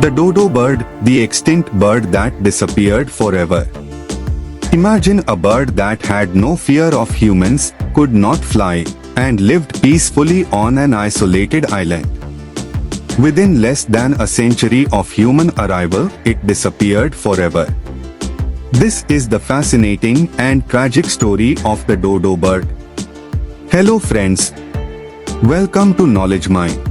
The dodo bird, the extinct bird that disappeared forever. Imagine a bird that had no fear of humans, could not fly, and lived peacefully on an isolated island. Within less than a century of human arrival, it disappeared forever. This is the fascinating and tragic story of the dodo bird. Hello friends. Welcome to Knowledge Mine.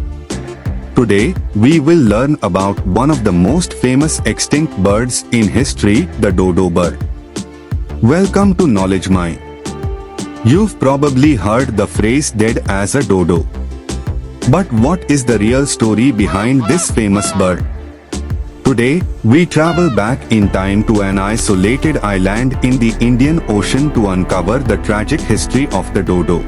Today, we will learn about one of the most famous extinct birds in history, the dodo bird. Welcome to Knowledge Mine. You've probably heard the phrase dead as a dodo. But what is the real story behind this famous bird? Today, we travel back in time to an isolated island in the Indian Ocean to uncover the tragic history of the dodo.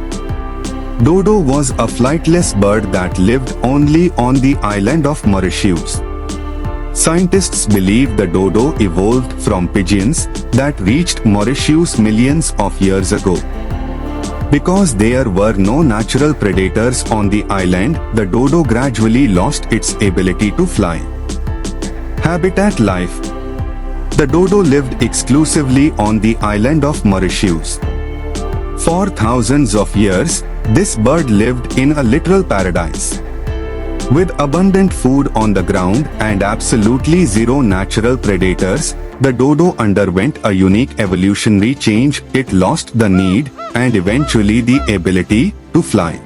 Dodo was a flightless bird that lived only on the island of Mauritius. Scientists believe the dodo evolved from pigeons that reached Mauritius millions of years ago. Because there were no natural predators on the island, the dodo gradually lost its ability to fly. Habitat life. The dodo lived exclusively on the island of Mauritius. For thousands of years, this bird lived in a literal paradise. With abundant food on the ground and absolutely zero natural predators, the dodo underwent a unique evolutionary change. It lost the need and eventually the ability to fly.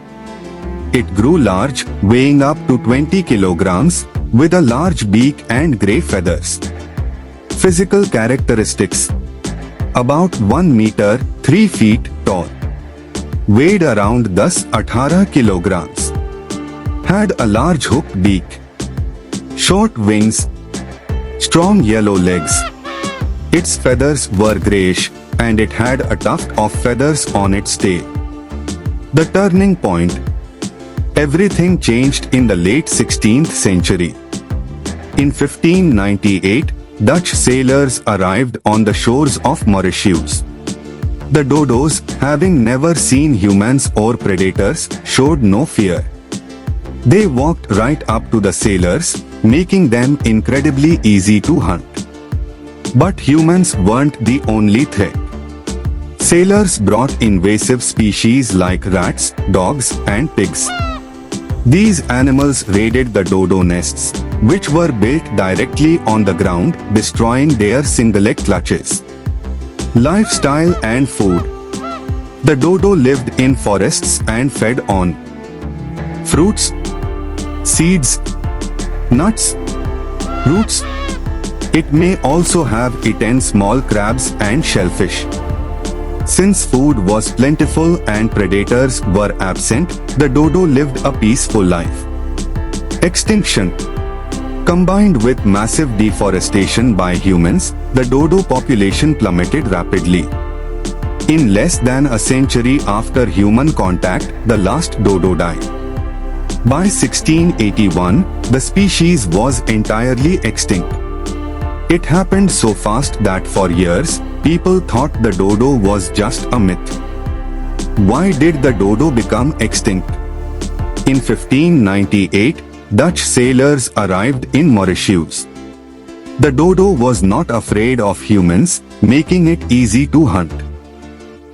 It grew large, weighing up to 20 kilograms, with a large beak and grey feathers. Physical characteristics: about 1 meter, 3 feet tall. Weighed around 18 kilograms. Had a large hooked beak. Short wings. Strong yellow legs. Its feathers were greyish, and it had a tuft of feathers on its tail. The turning point. Everything changed in the late 16th century. In 1598, Dutch sailors arrived on the shores of Mauritius. The dodos, having never seen humans or predators, showed no fear. They walked right up to the sailors, making them incredibly easy to hunt. But humans weren't the only threat. Sailors brought invasive species like rats, dogs, and pigs. These animals raided the dodo nests, which were built directly on the ground, destroying their cingulate clutches. Lifestyle and food. The dodo lived in forests and fed on fruits, seeds, nuts, roots. It may also have eaten small crabs and shellfish. Since food was plentiful and predators were absent, the dodo lived a peaceful life. Extinction. Combined with massive deforestation by humans, the dodo population plummeted rapidly. In less than a century after human contact, the last dodo died. By 1681, the species was entirely extinct. It happened so fast that for years, people thought the dodo was just a myth. Why did the dodo become extinct? In 1598, Dutch sailors arrived in Mauritius. The dodo was not afraid of humans, making it easy to hunt.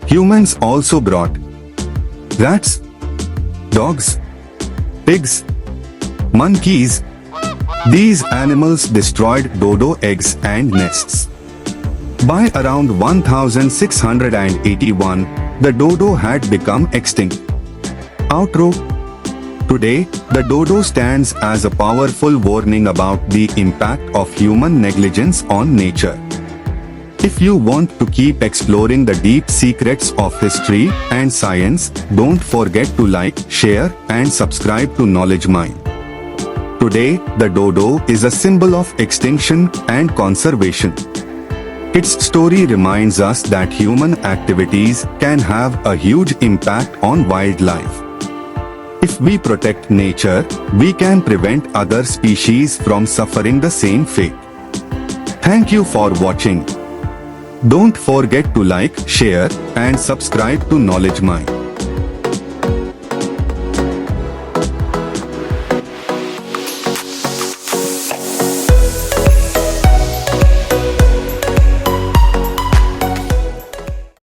Humans also brought rats, dogs, pigs, monkeys. These animals destroyed dodo eggs and nests. By around 1681, the dodo had become extinct. Outro. Today, the dodo stands as a powerful warning about the impact of human negligence on nature. If you want to keep exploring the deep secrets of history and science, don't forget to like, share, and subscribe to Knowledge Mine. Today, the dodo is a symbol of extinction and conservation. Its story reminds us that human activities can have a huge impact on wildlife. If we protect nature, we can prevent other species from suffering the same fate. Thank you for watching. Don't forget to like, share, and subscribe to Knowledge Mine.